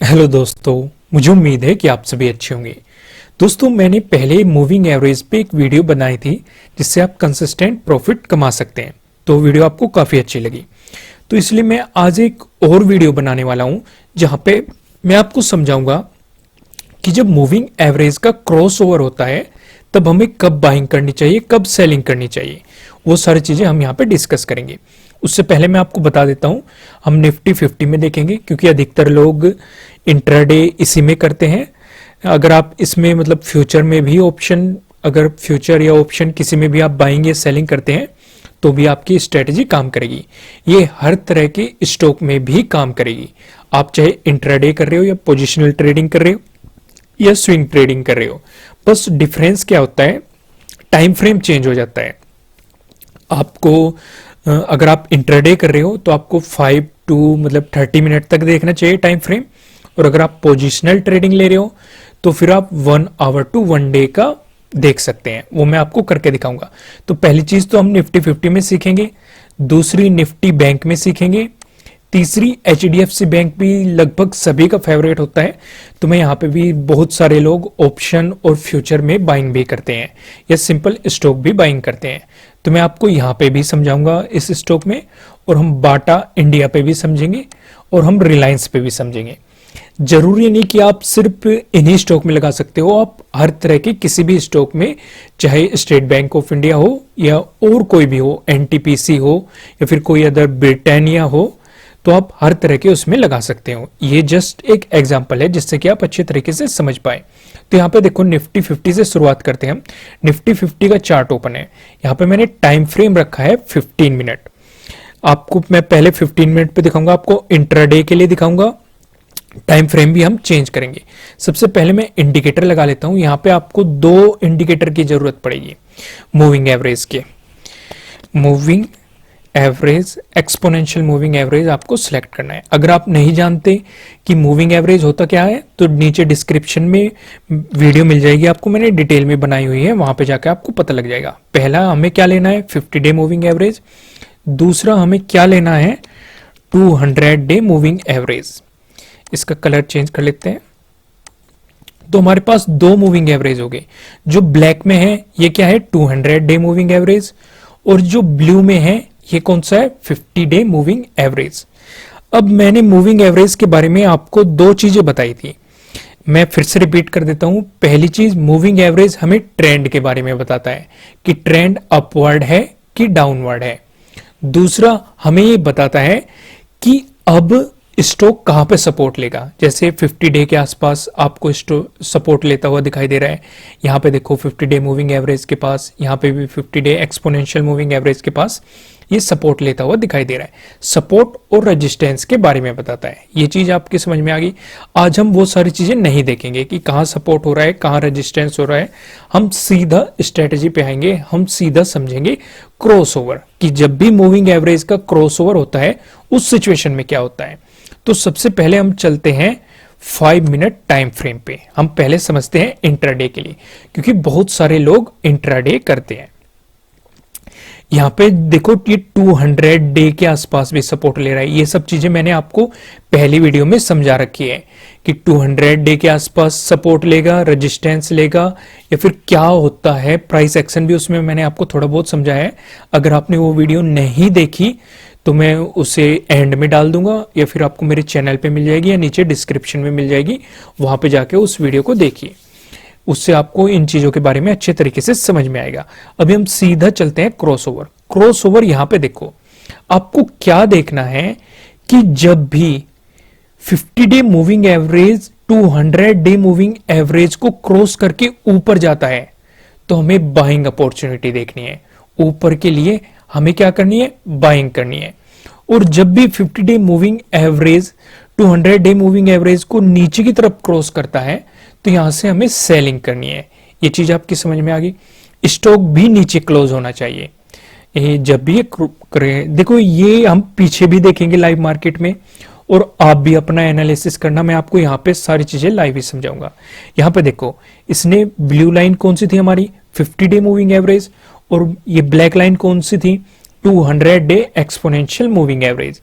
Hello दोस्तों, मुझे उम्मीद है कि आप सभी अच्छे होंगे। दोस्तों, मैंने पहले मूविंग एवरेज पे एक वीडियो बनाई थी जिससे आप कंसिस्टेंट प्रॉफिट कमा सकते हैं। तो वीडियो आपको काफ़ी अच्छी लगी, तो इसलिए मैं आज एक और वीडियो बनाने वाला हूं जहां पे मैं आपको समझाऊंगा कि जब मूविंग एवरेज का क्रॉस ओवर होता है तब हमें कब बाइंग करनी चाहिए, कब सेलिंग करनी चाहिए, वो सारी चीज़ें हम यहाँ पे डिस्कस करेंगे। उससे पहले मैं आपको बता देता हूँ, हम निफ्टी 50 में देखेंगे क्योंकि अधिकतर लोग इंट्राडे इसी में करते हैं। अगर आप इसमें मतलब फ्यूचर में भी ऑप्शन, अगर फ्यूचर या ऑप्शन किसी में भी आप बाइंग या सेलिंग करते हैं तो भी आपकी स्ट्रेटजी काम करेगी। ये हर तरह के स्टॉक में भी काम करेगी। आप चाहे इंट्राडे कर रहे हो या पोजिशनल ट्रेडिंग कर रहे हो या स्विंग ट्रेडिंग कर रहे हो, बस डिफरेंस क्या होता है, टाइम फ्रेम चेंज हो जाता है। आपको अगर आप इंट्राडे कर रहे हो तो आपको 5 टू मतलब 30 मिनट तक देखना चाहिए टाइम फ्रेम, और अगर आप पोजिशनल ट्रेडिंग ले रहे हो तो फिर आप 1 आवर टू 1 डे का देख सकते हैं। वो मैं आपको करके दिखाऊंगा। तो पहली चीज तो हम निफ्टी 50 में सीखेंगे, दूसरी निफ्टी बैंक में सीखेंगे, तीसरी एचडीएफसी बैंक भी लगभग सभी का फेवरेट होता है। तो मैं यहाँ पे भी बहुत सारे लोग ऑप्शन और फ्यूचर में बाइंग भी करते हैं या सिंपल स्टॉक भी बाइंग करते हैं। तो मैं आपको यहाँ पे भी समझाऊंगा इस स्टॉक में, और हम बाटा इंडिया पे भी समझेंगे और हम रिलायंस पे भी समझेंगे। जरूरी नहीं कि आप सिर्फ इन्हीं स्टॉक में लगा सकते हो, आप हर तरह के किसी भी स्टॉक में, चाहे स्टेट बैंक ऑफ इंडिया हो या और कोई भी हो, एनटीपीसी हो या फिर कोई अदर ब्रिटानिया हो, तो आप हर तरह के उसमें लगा सकते हो। ये जस्ट एक एग्जांपल है जिससे कि आप अच्छे तरीके से समझ पाए। तो यहाँ पे देखो, निफ्टी 50 से शुरुआत करते हैं हम। निफ्टी 50 का चार्ट ओपन है, यहाँ पे मैंने टाइम फ्रेम रखा है 15 मिनट। आपको मैं पहले 15 मिनट पे दिखाऊंगा, आपको इंट्राडे के लिए दिखाऊंगा, टाइम फ्रेम भी हम चेंज करेंगे। सबसे पहले मैं इंडिकेटर लगा लेता हूं। यहाँ पे आपको 2 इंडिकेटर की जरूरत पड़ेगी मूविंग एवरेज के। Moving average, exponential moving average आपको सिलेक्ट करना है। अगर आप नहीं जानते कि मूविंग एवरेज होता क्या है तो नीचे डिस्क्रिप्शन में वीडियो मिल जाएगी आपको, मैंने डिटेल में बनाई हुई है, वहां पे जाकर आपको पता लग जाएगा। पहला हमें क्या लेना है, 50 डे मूविंग एवरेज। दूसरा हमें क्या लेना है, 200 डे मूविंग एवरेज। इसका कलर चेंज कर लेते हैं। तो हमारे पास 2 मूविंग एवरेज हो गए। जो ब्लैक में है ये क्या है, 200 डे मूविंग एवरेज, और जो ब्लू में है ये कौन सा है, 50 डे मूविंग एवरेज। अब मैंने मूविंग एवरेज के बारे में आपको 2 चीजें बताई थी, मैं फिर से रिपीट कर देता हूं। पहली चीज, मूविंग एवरेज हमें ट्रेंड के बारे में बताता है कि ट्रेंड अपवर्ड है कि डाउनवर्ड है। दूसरा, हमें ये बताता है कि अब स्टॉक कहां पे सपोर्ट लेगा। जैसे 50 डे के आसपास आपको सपोर्ट लेता हुआ दिखाई दे रहा है। यहाँ पे देखो 50 डे मूविंग एवरेज के पास, यहाँ पे भी 50 डे एक्सपोनेंशियल मूविंग एवरेज के पास ये सपोर्ट लेता हुआ दिखाई दे रहा है। सपोर्ट और रेजिस्टेंस के बारे में बताता है। ये चीज आपकी समझ में आ गई। आज हम वो सारी चीजें नहीं देखेंगे कि कहाँ सपोर्ट हो रहा है, कहाँ रेजिस्टेंस हो रहा है। हम सीधा स्ट्रेटेजी पे आएंगे, हम सीधा समझेंगे क्रॉसओवर, कि जब भी मूविंग एवरेज का क्रॉसओवर होता है उस सिचुएशन में क्या होता है। तो सबसे पहले हम चलते हैं 5 मिनट टाइम फ्रेम पे। हम पहले समझते हैं इंट्राडे के लिए, क्योंकि बहुत सारे लोग इंट्राडे करते हैं। यहां पे देखो ये 200 डे के आसपास भी सपोर्ट ले रहा है। ये सब चीजें मैंने आपको पहली वीडियो में समझा रखी है कि 200 डे के आसपास सपोर्ट लेगा, रेजिस्टेंस लेगा, या फिर क्या होता है प्राइस एक्शन भी उसमें मैंने आपको थोड़ा बहुत समझाया है। अगर आपने वो वीडियो नहीं देखी तो मैं उसे एंड में डाल दूंगा, या फिर आपको मेरे चैनल पे मिल जाएगी या नीचे डिस्क्रिप्शन में मिल जाएगी, वहां पे जाके उस वीडियो को देखिए। उससे आपको इन चीजों के बारे में अच्छे तरीके से समझ में आएगा। अभी हम सीधा चलते हैं क्रॉसओवर। क्रॉसओवर यहां पे देखो, आपको क्या देखना है कि जब भी 50 day moving average 200 day moving average को क्रॉस करके ऊपर जाता है तो हमें बाइंग अपॉर्चुनिटी देखनी है। ऊपर के लिए हमें क्या करनी है, बाइंग करनी है। और जब भी 50 day moving average 200 day moving average को नीचे की तरफ क्रॉस करता है तो यहां से हमें सेलिंग करनी है। ये चीज आपकी समझ में आ गई। स्टॉक भी नीचे क्लोज होना चाहिए। ये जब भी ये करें, देखो ये हम पीछे भी देखेंगे लाइव मार्केट में, और आप भी अपना एनालिसिस करना। मैं आपको यहाँ पे सारी चीजें लाइव ही समझाऊंगा। यहाँ पे देखो, इसने ब्लू लाइन कौन सी थी हमारी, 50 डे मूविंग एवरेज, और ये ब्लैक लाइन कौन सी थी, 200 डे एक्सपोनेंशियल मूविंग एवरेज।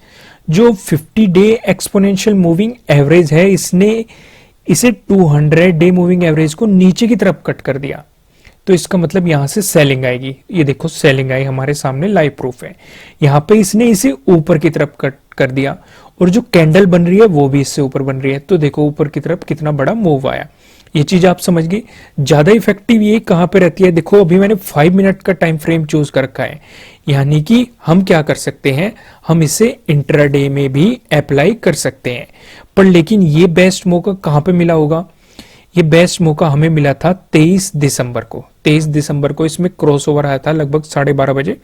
जो 50 डे एक्सपोनेंशियल मूविंग एवरेज है, इसने इसे 200 डे मूविंग एवरेज को नीचे की तरफ कट कर दिया। तो इसका मतलब यहां से सेलिंग आएगी। ये देखो सेलिंग आई, हमारे सामने लाइव प्रूफ है। यहां पे इसने इसे ऊपर की तरफ कट कर दिया और जो कैंडल बन रही है वो भी इससे ऊपर बन रही है। तो देखो ऊपर की तरफ कितना बड़ा मूव आया। ये चीज आप समझ गए। ज्यादा इफेक्टिव ये कहां पे रहती है, देखो अभी मैंने 5 मिनट का टाइम फ्रेम चूज कर रखा है, यानी कि हम क्या कर सकते हैं, हम इसे इंट्राडे में भी अप्लाई कर सकते हैं। पर लेकिन ये बेस्ट मौका कहां पे मिला होगा, ये बेस्ट मौका हमें मिला था 23 दिसंबर को। 23 दिसंबर को इसमें क्रॉसओवर आया था लगभग 12:30 बजे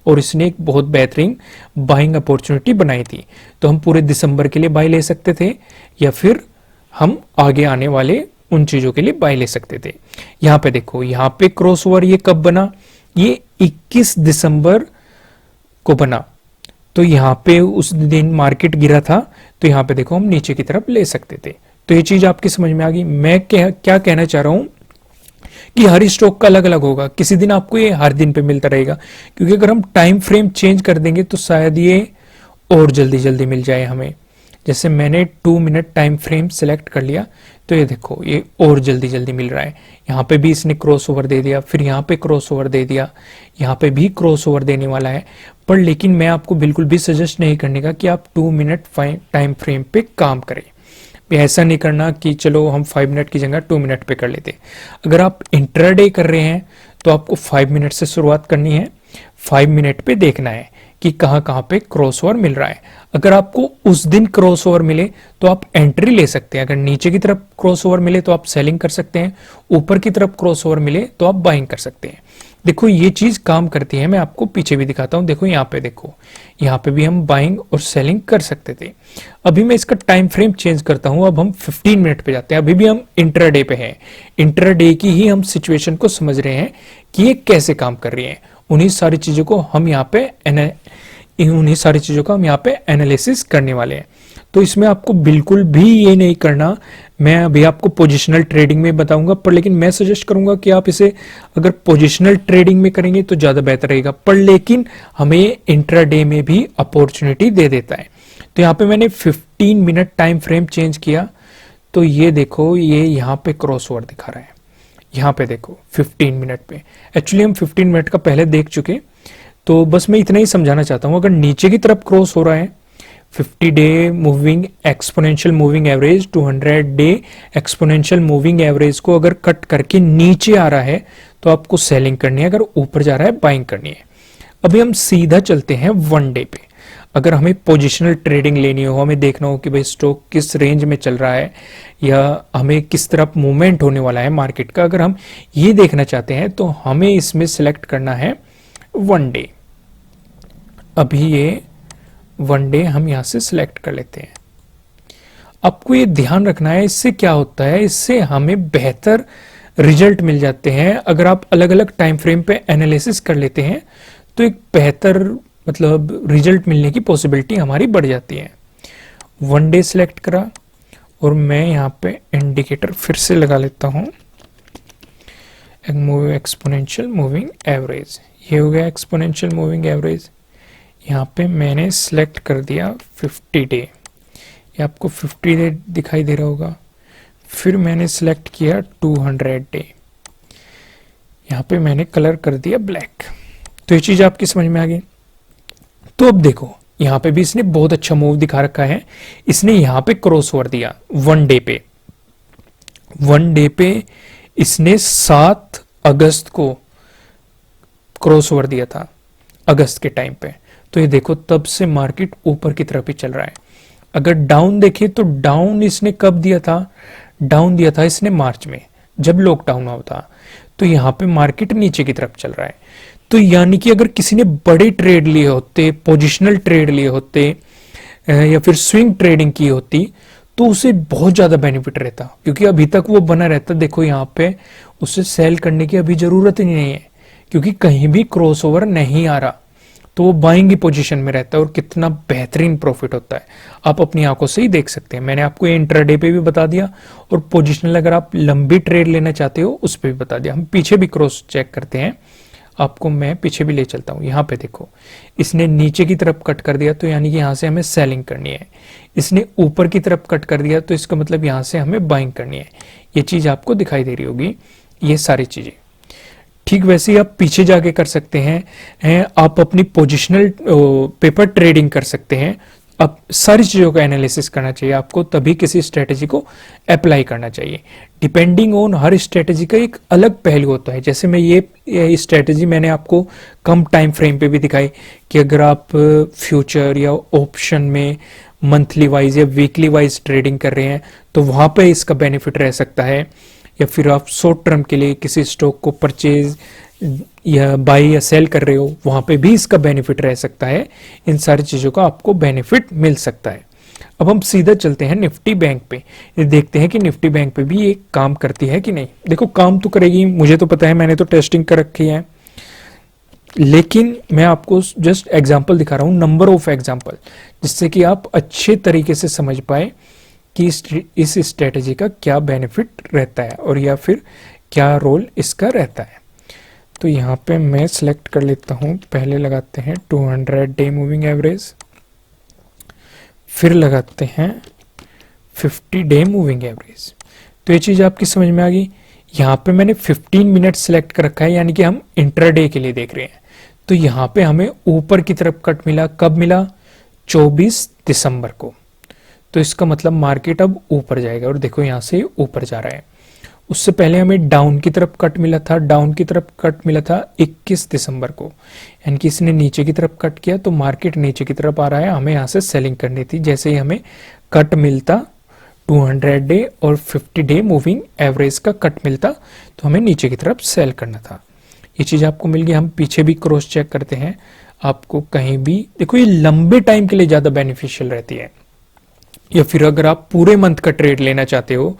और इसने एक बहुत बेहतरीन बाइंग अपॉर्चुनिटी बनाई थी। तो हम पूरे दिसंबर के लिए बाय ले सकते थे या फिर हम आगे आने वाले उन चीजों के लिए बाय ले सकते थे। यहां पे देखो, यहां पे क्रॉसओवर ये कब बना, ये 21 दिसंबर को बना। तो यहां पे उस दिन मार्केट गिरा था, तो यहां पे देखो हम नीचे की तरफ ले सकते थे। तो ये चीज आपकी समझ में आ गई। मैं क्या कहना चाह रहा हूं कि हर स्टॉक का अलग अलग होगा। किसी दिन आपको ये हर दिन पे मिलता रहेगा, क्योंकि अगर हम टाइम फ्रेम चेंज कर देंगे तो शायद ये और जल्दी जल्दी मिल जाए हमें। जैसे मैंने 2 मिनट टाइम फ्रेम सिलेक्ट कर लिया, तो ये देखो ये और जल्दी जल्दी मिल रहा है। यहाँ पे भी इसने क्रॉस ओवर दे दिया, फिर यहाँ पे क्रॉस ओवर दे दिया, यहाँ पे भी क्रॉस ओवर देने वाला है। पर लेकिन मैं आपको बिल्कुल भी सजेस्ट नहीं करने का कि आप 2 मिनट टाइम फ्रेम पे काम करें। ऐसा नहीं करना कि चलो हम 5 मिनट की जगह 2 मिनट पे कर लेते। अगर आप इंट्राडे कर रहे हैं तो आपको 5 मिनट से शुरुआत करनी है। 5 मिनट पे देखना है कि कहां कहां पे क्रॉसओवर मिल रहा है। अगर आपको उस दिन क्रॉसओवर मिले तो आप एंट्री ले सकते हैं। अगर नीचे की तरफ क्रॉसओवर मिले तो आप सेलिंग कर सकते हैं, ऊपर की तरफ क्रॉसओवर मिले तो आप बाइंग कर सकते हैं। देखो ये चीज काम करती है। मैं आपको पीछे भी दिखाता हूं। देखो यहाँ पे, देखो यहाँ पे भी हम बाइंग और सेलिंग कर सकते थे। अभी मैं इसका टाइम फ्रेम चेंज करता हूं। अब हम 15 मिनट पे जाते हैं। अभी भी हम इंट्राडे पे हैं। इंट्राडे की ही हम सिचुएशन को समझ रहे हैं कि ये कैसे काम कर रही है। उन्हीं सारी चीजों को हम यहाँ पे एनालिसिस करने वाले हैं। तो इसमें आपको बिल्कुल भी ये नहीं करना। मैं अभी आपको पोजिशनल ट्रेडिंग में बताऊंगा, पर लेकिन मैं सजेस्ट करूंगा कि आप इसे अगर पोजिशनल ट्रेडिंग में करेंगे तो ज्यादा बेहतर रहेगा। पर लेकिन हमें इंट्राडे में भी अपॉर्चुनिटी दे देता है। तो यहाँ पे मैंने 15 मिनट टाइम फ्रेम चेंज किया, तो ये देखो ये यहाँ पे क्रॉसओवर दिखा रहा है। यहाँ पे देखो 15 मिनट पे, एक्चुअली हम 15 मिनट का पहले देख चुके। तो बस मैं इतना ही समझाना चाहता हूं। अगर नीचे की तरफ क्रॉस हो रहा है 50 day moving exponential moving average, 200 day exponential moving average को अगर कट करके नीचे आ रहा है तो आपको सेलिंग करनी है। अगर ऊपर जा रहा है बाइंग करनी है। अभी हम सीधा चलते हैं 1 डे पे। अगर हमें पोजिशनल ट्रेडिंग लेनी हो, हमें देखना हो कि भाई स्टॉक किस रेंज में चल रहा है या हमें किस तरफ मूवमेंट होने वाला है मार्केट का, अगर हम ये देखना चाहते हैं तो हमें इसमें सिलेक्ट करना है 1 डे। अभी ये 1 डे हम यहां से सिलेक्ट कर लेते हैं। आपको ये ध्यान रखना है, इससे क्या होता है, इससे हमें बेहतर रिजल्ट मिल जाते हैं। अगर आप अलग अलग टाइम फ्रेम पे एनालिसिस कर लेते हैं तो एक बेहतर मतलब रिजल्ट मिलने की पॉसिबिलिटी हमारी बढ़ जाती है। 1 डे सिलेक्ट करा और मैं यहाँ पे इंडिकेटर फिर से लगा लेता हूं, एक्सपोनेंशियल मूविंग एवरेज। ये हो गया एक्सपोनेंशियल मूविंग एवरेज। यहाँ पे मैंने सिलेक्ट कर दिया 50 डे। ये आपको 50 डे दिखाई दे रहा होगा। फिर मैंने सिलेक्ट किया 200 डे। यहाँ पे मैंने कलर कर दिया ब्लैक। तो ये चीज आपकी समझ में आ गई। तो अब देखो यहाँ पे भी इसने बहुत अच्छा मूव दिखा रखा है। इसने यहाँ पे क्रॉस ओवर दिया 1 डे पे। 1 डे पे इसने 7 अगस्त को क्रॉस ओवर दिया था, अगस्त के टाइम पे। तो ये देखो तब से मार्केट ऊपर की तरफ ही चल रहा है। अगर डाउन देखे तो डाउन इसने कब दिया था, डाउन दिया था इसने मार्च में जब लॉकडाउन हुआ था। तो यहाँ पे मार्केट नीचे की तरफ चल रहा है। तो यानी कि अगर किसी ने बड़े ट्रेड लिए होते, पोजिशनल ट्रेड लिए होते या फिर स्विंग ट्रेडिंग की होती तो उसे बहुत ज्यादा बेनिफिट रहता, क्योंकि अभी तक वो बना रहता। देखो यहाँ पे उसे सेल करने की अभी जरूरत ही नहीं है, क्योंकि कहीं भी क्रॉसओवर नहीं आ रहा। तो वो बाइंग की पोजीशन में रहता है और कितना बेहतरीन प्रॉफिट होता है आप अपनी आंखों से ही देख सकते हैं। मैंने आपको ये इंट्राडे पे भी बता दिया और पोजिशनल अगर आप लंबी ट्रेड लेना चाहते हो उस पर भी बता दिया। हम पीछे भी क्रॉस चेक करते हैं, आपको मैं पीछे भी ले चलता हूं। यहाँ पे देखो, इसने नीचे की तरफ कट कर दिया तो यानी कि यहाँ से हमें सेलिंग करनी है। इसने ऊपर की तरफ कट कर दिया तो इसका मतलब यहाँ से हमें बाइंग करनी है। ये चीज आपको दिखाई दे रही होगी, ये सारी चीजें। ठीक वैसे ही आप पीछे जाके कर सकते हैं, आप अपनी पोजिशनल पेपर ट्रेडिंग कर सकते हैं। अब सारी चीज़ों का एनालिसिस करना चाहिए आपको, तभी किसी स्ट्रेटेजी को अप्लाई करना चाहिए। डिपेंडिंग ऑन हर स्ट्रेटेजी का एक अलग पहलू होता है। जैसे मैं ये स्ट्रेटेजी मैंने आपको कम टाइम फ्रेम पे भी दिखाई कि अगर आप फ्यूचर या ऑप्शन में मंथली वाइज या वीकली वाइज ट्रेडिंग कर रहे हैं तो वहाँ पे इसका बेनिफिट रह सकता है, या फिर आप शॉर्ट टर्म के लिए किसी स्टॉक को परचेज या बाय या सेल कर रहे हो, वहां पे भी इसका बेनिफिट रह सकता है। इन सारी चीजों का आपको बेनिफिट मिल सकता है। अब हम सीधा चलते हैं निफ्टी बैंक पे, ये देखते हैं कि निफ्टी बैंक पे भी ये काम करती है कि नहीं। देखो काम तो करेगी, मुझे तो पता है, मैंने तो टेस्टिंग कर रखी है, लेकिन मैं आपको जस्ट एग्जांपल दिखा रहा हूं, नंबर ऑफ एग्जांपल, जिससे कि आप अच्छे तरीके से समझ पाए कि इस स्ट्रेटेजी का क्या बेनिफिट रहता है और या फिर क्या रोल इसका रहता है। तो यहाँ पे मैं सिलेक्ट कर लेता हूँ, पहले लगाते हैं 200 डे मूविंग एवरेज, फिर लगाते हैं 50 डे मूविंग एवरेज। तो ये चीज़ आपकी समझ में आ गई। यहाँ पे मैंने 15 मिनट सिलेक्ट कर रखा है, यानी कि हम इंट्राडे के लिए देख रहे हैं। तो यहाँ पे हमें ऊपर की तरफ कट मिला, कब मिला? 24 दिसंबर को। तो इसका मतलब मार्केट अब ऊपर जाएगा, और देखो यहाँ से ऊपर जा रहा है। उससे पहले हमें डाउन की तरफ कट मिला था, डाउन की तरफ कट मिला था 21 दिसंबर को, यानी कि इसने नीचे की तरफ कट किया तो मार्केट नीचे की तरफ आ रहा है, हमें यहाँ से सेलिंग करनी थी। जैसे ही हमें कट मिलता 200 डे और 50 डे मूविंग एवरेज का कट मिलता तो हमें नीचे की तरफ सेल करना था। ये चीज आपको मिल गई। हम पीछे भी क्रॉस चेक करते हैं, आपको कहीं भी देखो ये लंबे टाइम के लिए ज्यादा बेनिफिशियल रहती है, या फिर अगर आप पूरे मंथ का ट्रेड लेना चाहते हो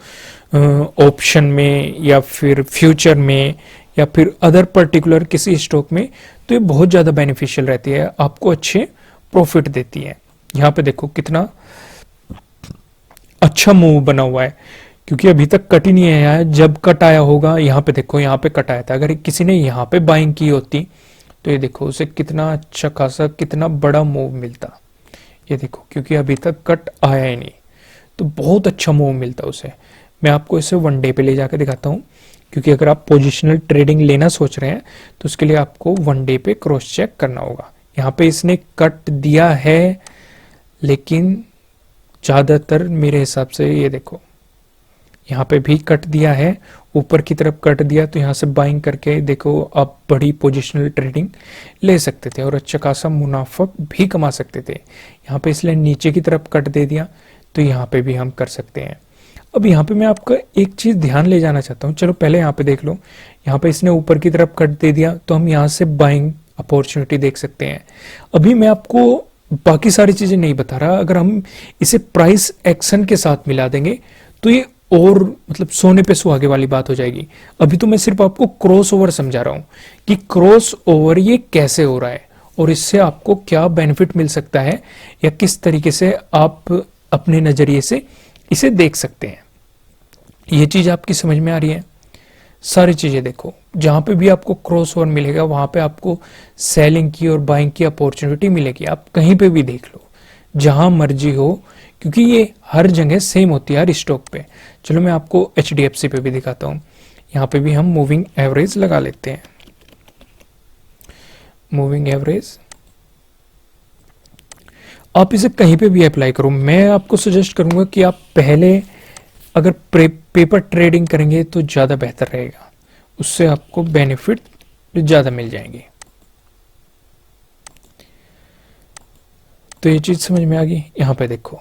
ऑप्शन में या फिर फ्यूचर में या फिर अदर पर्टिकुलर किसी स्टॉक में, तो ये बहुत ज्यादा बेनिफिशियल रहती है, आपको अच्छे प्रॉफिट देती है। यहाँ पे देखो कितना अच्छा मूव बना हुआ है, क्योंकि अभी तक कट ही नहीं आया है। जब कट आया होगा, यहाँ पे देखो, यहाँ पे कट आया था, अगर किसी ने यहाँ पे बाइंग की होती तो ये देखो उसे कितना अच्छा खासा कितना बड़ा मूव मिलता। ये देखो, क्योंकि अभी तक कट आया ही नहीं, तो बहुत अच्छा मूव मिलता उसे। मैं आपको इसे वन डे पे ले जाकर दिखाता हूँ, क्योंकि अगर आप पोजिशनल ट्रेडिंग लेना सोच रहे हैं तो उसके लिए आपको वन डे पे क्रॉस चेक करना होगा। यहाँ पे इसने कट दिया है, लेकिन ज्यादातर मेरे हिसाब से ये देखो यहाँ पे भी कट दिया है, ऊपर की तरफ कट दिया, तो यहाँ से बाइंग करके देखो आप बड़ी पोजिशनल ट्रेडिंग ले सकते थे और अच्छा खासा मुनाफा भी कमा सकते थे। यहाँ पे इसलिए नीचे की तरफ कट दे दिया, तो यहाँ पे भी हम कर सकते हैं। अब यहाँ पे मैं आपका एक चीज ध्यान ले जाना चाहता हूँ, चलो पहले यहाँ पे देख लो। यहाँ पे इसने ऊपर की तरफ कट दे दिया, तो हम यहाँ से बाइंग अपॉर्चुनिटी देख सकते हैं। अभी मैं आपको बाकी सारी चीजें नहीं बता रहा, अगर हम इसे प्राइस एक्शन के साथ मिला देंगे तो ये और मतलब सोने पे सुहागे वाली बात हो जाएगी। अभी तो मैं सिर्फ आपको क्रॉस ओवर समझा रहा हूं कि क्रॉस ओवर ये कैसे हो रहा है और इससे आपको क्या बेनिफिट मिल सकता है, या किस तरीके से आप अपने नजरिए से इसे देख सकते हैं। ये चीज आपकी समझ में आ रही है? सारी चीजें देखो, जहां पे भी आपको क्रॉस ओवर मिलेगा वहां पे आपको सेलिंग की और बाइंग की अपॉर्चुनिटी मिलेगी। आप कहीं पे भी देख लो, जहां मर्जी हो, क्योंकि ये हर जगह सेम होती है हर स्टॉक पे। चलो मैं आपको HDFC पे भी दिखाता हूं। यहाँ पे भी हम मूविंग एवरेज लगा लेते हैं। मूविंग एवरेज आप इसे कहीं पे भी अप्लाई करो। मैं आपको सजेस्ट करूंगा कि आप पहले अगर पेपर ट्रेडिंग करेंगे तो ज्यादा बेहतर रहेगा, उससे आपको बेनिफिट ज्यादा मिल जाएंगे। तो ये चीज समझ में आ गई। यहाँ पे देखो,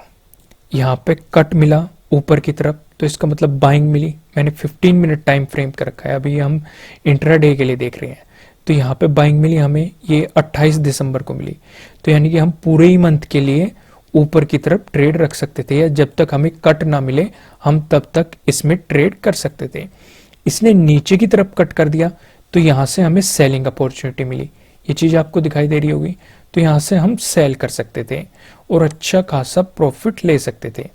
यहाँ पे कट मिला ऊपर की तरफ, तो इसका मतलब बाइंग मिली। मैंने 15 मिनट टाइम फ्रेम कर रखा है, अभी हम इंट्राडे के लिए देख रहे हैं। तो यहाँ पे बाइंग मिली हमें, ये 28 दिसंबर को मिली, तो यानी कि हम पूरे ही मंथ के लिए ऊपर की तरफ ट्रेड रख सकते थे, या जब तक हमें कट ना मिले हम तब तक इसमें ट्रेड कर सकते थे। इसने नीचे की तरफ कट कर दिया, तो यहाँ से हमें सेलिंग अपॉर्चुनिटी मिली। ये चीज आपको दिखाई दे रही होगी। तो यहाँ से हम सेल कर सकते थे और अच्छा खासा प्रॉफिट ले सकते थे।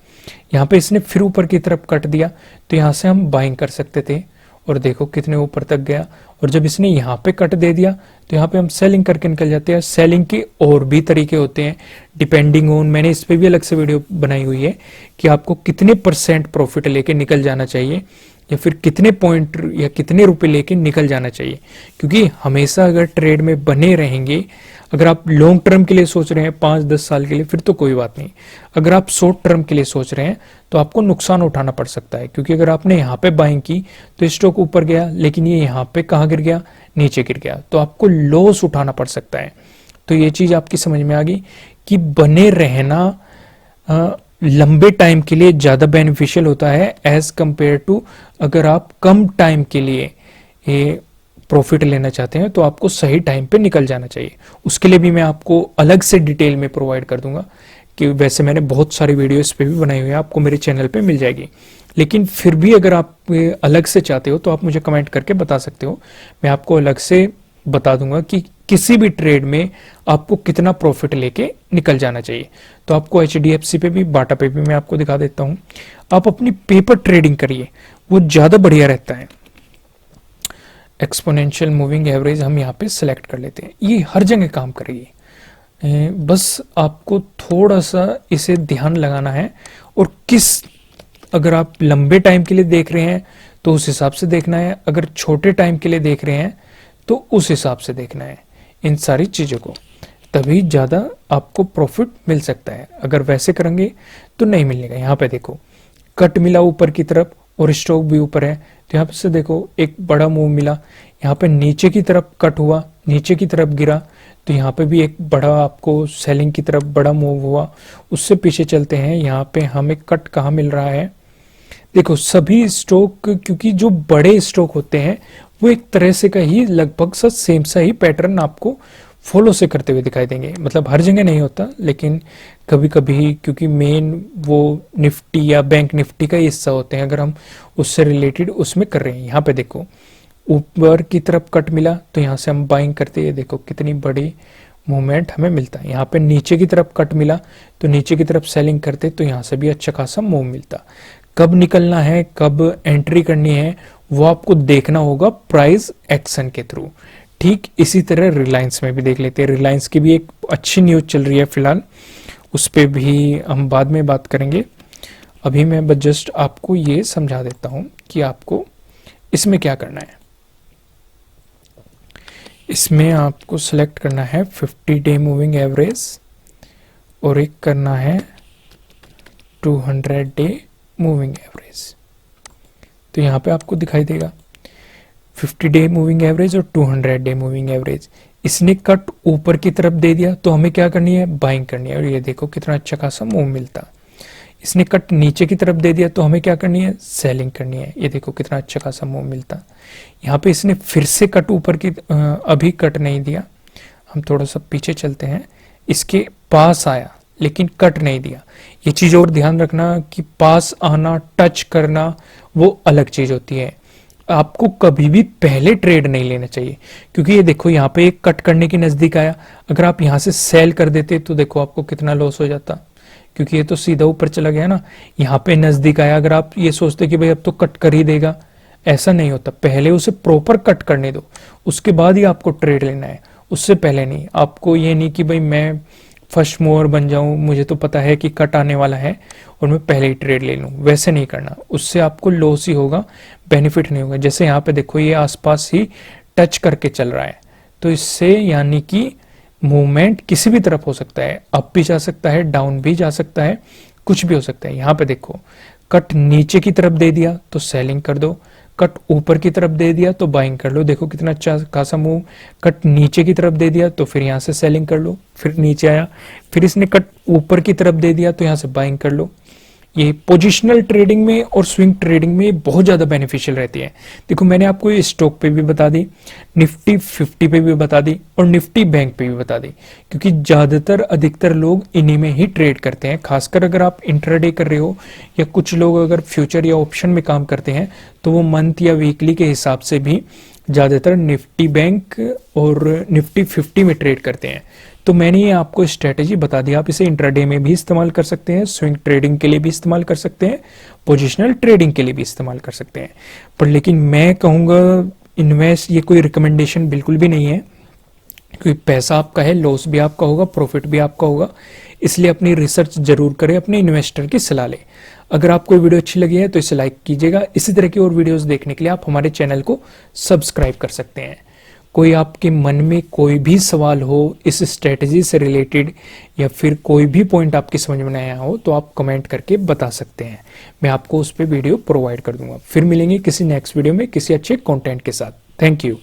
यहाँ पे इसने फिर ऊपर की तरफ कट दिया, तो यहाँ से हम बाइंग कर सकते थे और देखो कितने ऊपर तक गया। और जब इसने यहाँ पे कट दे दिया तो यहाँ पे हम सेलिंग करके निकल जाते हैं। सेलिंग के और भी तरीके होते हैं डिपेंडिंग ऑन, मैंने इस पे भी अलग से वीडियो बनाई हुई है कि आपको कितने % प्रॉफिट लेके निकल जाना चाहिए या फिर कितने पॉइंट या कितने रुपए लेके निकल जाना चाहिए। क्योंकि हमेशा अगर ट्रेड में बने रहेंगे, अगर आप लॉन्ग टर्म के लिए सोच रहे हैं 5-10 साल के लिए, फिर तो कोई बात नहीं। अगर आप शॉर्ट टर्म के लिए सोच रहे हैं तो आपको नुकसान उठाना पड़ सकता है। क्योंकि अगर आपने यहाँ पे बाइंग की तो स्टॉक ऊपर गया, लेकिन ये यहाँ पे कहाँ गिर गया, नीचे गिर गया, तो आपको लॉस उठाना पड़ सकता है। तो ये चीज आपकी समझ में आ गई कि बने रहना लंबे टाइम के लिए ज्यादा बेनिफिशियल होता है एज कंपेयर टू अगर आप कम टाइम के लिए ये प्रॉफिट लेना चाहते हैं तो आपको सही टाइम पे निकल जाना चाहिए। उसके लिए भी मैं आपको अलग से डिटेल में प्रोवाइड कर दूंगा कि वैसे मैंने बहुत सारी वीडियो इस पे भी बनाई हुई है, आपको मेरे चैनल पे मिल जाएगी। लेकिन फिर भी अगर आप अलग से चाहते हो तो आप मुझे कमेंट करके बता सकते हो, मैं आपको अलग से बता दूंगा कि किसी भी ट्रेड में आपको कितना प्रॉफिट लेके निकल जाना चाहिए। तो आपको HDFC पे भी, बाटा पे भी मैं आपको दिखा देता हूं। आप अपनी पेपर ट्रेडिंग करिए, वो ज्यादा बढ़िया रहता है। एक्सपोनेंशियल मूविंग एवरेज हम यहाँ पे सिलेक्ट कर लेते हैं, ये हर जगह काम करेगी। बस आपको थोड़ा सा इसे ध्यान लगाना है और अगर आप लंबे टाइम के लिए देख रहे हैं तो उस हिसाब से देखना है, अगर छोटे टाइम के लिए देख रहे हैं तो उस हिसाब से देखना है इन सारी चीजों को, तभी ज्यादा आपको प्रॉफिट मिल सकता है। अगर वैसे करेंगे तो नहीं मिलेगा। यहाँ पे देखो कट मिला ऊपर की तरफ और स्टॉक भी ऊपर है, तो यहाँ पे से देखो एक बड़ा मूव मिला। यहाँ पे नीचे की तरफ कट हुआ, नीचे की तरफ गिरा, तो यहाँ पे भी एक बड़ा आपको सेलिंग की तरफ बड़ा मूव हुआ। उससे पीछे चलते हैं, यहाँ पे हमें कट कहाँ मिल रहा है, देखो सभी स्टॉक, क्योंकि जो बड़े स्टॉक होते हैं वो एक तरह से का ही लगभग सेम सा ही पैटर्न आपको फॉलो से करते हुए दिखाई देंगे। मतलब हर जगह नहीं होता, लेकिन कभी कभी क्योंकि मेन वो निफ्टी या बैंक निफ्टी का हिस्सा होते हैं, अगर हम उससे रिलेटेड उसमें कर रहे हैं। यहाँ पे देखो ऊपर की तरफ कट मिला तो यहाँ से हम बाइंग करते हैं, देखो कितनी बड़ी मूवमेंट हमें मिलता है। यहाँ पे नीचे की तरफ कट मिला तो नीचे की तरफ सेलिंग करते तो यहाँ से भी अच्छा खासा मूव मिलता। कब निकलना है, कब एंट्री करनी है, वो आपको देखना होगा प्राइस एक्शन के थ्रू। ठीक इसी तरह रिलायंस में भी देख लेते हैं। रिलायंस की भी एक अच्छी न्यूज चल रही है फिलहाल, उस पर भी हम बाद में बात करेंगे। अभी मैं बस जस्ट आपको ये समझा देता हूं कि आपको इसमें क्या करना है। इसमें आपको सेलेक्ट करना है 50 डे मूविंग एवरेज और एक करना है 200 डे मूविंग एवरेज। तो यहाँ पे आपको दिखाई देगा 50 डे मूविंग एवरेज और 200 डे मूविंग एवरेज। इसने कट ऊपर की तरफ दे दिया तो हमें क्या करनी है, बाइंग करनी है। और ये देखो कितना अच्छा खासा मूव मिलता। इसने कट नीचे की तरफ दे दिया तो हमें क्या करनी है, सेलिंग करनी है। ये देखो कितना अच्छा खासा मूव मिलता। यहाँ पे इसने फिर से कट ऊपर की, अभी कट नहीं दिया, हम थोड़ा सा पीछे चलते हैं, इसके पास आया लेकिन कट नहीं दिया। ये चीज और ध्यान रखना कि पास आना, टच करना वो अलग चीज होती है। आपको कभी भी पहले ट्रेड नहीं लेना चाहिए, क्योंकि ये देखो यहाँ पे एक कट करने के नजदीक आया, अगर आप यहाँ से सेल कर देते तो देखो आपको कितना लॉस हो जाता, क्योंकि ये तो सीधा ऊपर चला गया ना। यहाँ पे नजदीक आया, अगर आप ये सोचते कि भाई अब तो कट कर ही देगा, ऐसा नहीं होता। पहले उसे प्रॉपर कट करने दो, उसके बाद ही आपको ट्रेड लेना है, उससे पहले नहीं। आपको ये नहीं कि भाई मैं फर्स्ट मूवर बन जाऊं, मुझे तो पता है कि कट आने वाला है और मैं पहले ही ट्रेड ले लूं, वैसे नहीं करना। उससे आपको लॉस ही होगा, बेनिफिट नहीं होगा। जैसे यहाँ पे देखो ये आसपास ही टच करके चल रहा है, तो इससे यानी कि मूवमेंट किसी भी तरफ हो सकता है, अप भी जा सकता है, डाउन भी जा सकता है, कुछ भी हो सकता है। यहाँ पे देखो कट नीचे की तरफ दे दिया तो सेलिंग कर दो, कट ऊपर की तरफ दे दिया तो बाइंग कर लो। देखो कितना अच्छा खासा मूव। कट नीचे की तरफ दे दिया तो फिर यहाँ से सेलिंग कर लो, फिर नीचे आया, फिर इसने कट ऊपर की तरफ दे दिया तो यहाँ से बाइंग कर लो। ये पोजिशनल ट्रेडिंग में और स्विंग ट्रेडिंग में बहुत ज्यादा बेनिफिशियल रहती है। देखो मैंने आपको ये स्टॉक पे भी बता दी, निफ्टी 50 पे भी बता दी और निफ्टी बैंक पे भी बता दी, क्योंकि ज्यादातर अधिकतर लोग इन्हीं में ही ट्रेड करते हैं। खासकर अगर आप इंट्राडे कर रहे हो या कुछ लोग अगर फ्यूचर या ऑप्शन में काम करते हैं तो वो मंथ या वीकली के हिसाब से भी ज्यादातर निफ्टी बैंक और निफ्टी 50 में ट्रेड करते हैं। तो मैंने ये आपको स्ट्रेटेजी बता दी, आप इसे इंट्राडे में भी इस्तेमाल कर सकते हैं, स्विंग ट्रेडिंग के लिए भी इस्तेमाल कर सकते हैं, पोजिशनल ट्रेडिंग के लिए भी इस्तेमाल कर सकते हैं। पर लेकिन मैं कहूँगा इन्वेस्ट, ये कोई रिकमेंडेशन बिल्कुल भी नहीं है, क्योंकि पैसा आपका है, लॉस भी आपका होगा, प्रॉफिट भी आपका होगा। इसलिए अपनी रिसर्च जरूर करें, अपने इन्वेस्टर की सलाह लें। अगर आपको वीडियो अच्छी लगी है तो इसे लाइक कीजिएगा। इसी तरह की और वीडियोस देखने के लिए आप हमारे चैनल को सब्सक्राइब कर सकते हैं। कोई आपके मन में कोई भी सवाल हो इस स्ट्रेटजी से रिलेटेड, या फिर कोई भी पॉइंट आपकी समझ में नहीं आया हो, तो आप कमेंट करके बता सकते हैं, मैं आपको उस पर वीडियो प्रोवाइड कर दूंगा। फिर मिलेंगे किसी नेक्स्ट वीडियो में किसी अच्छे कंटेंट के साथ। Thank you.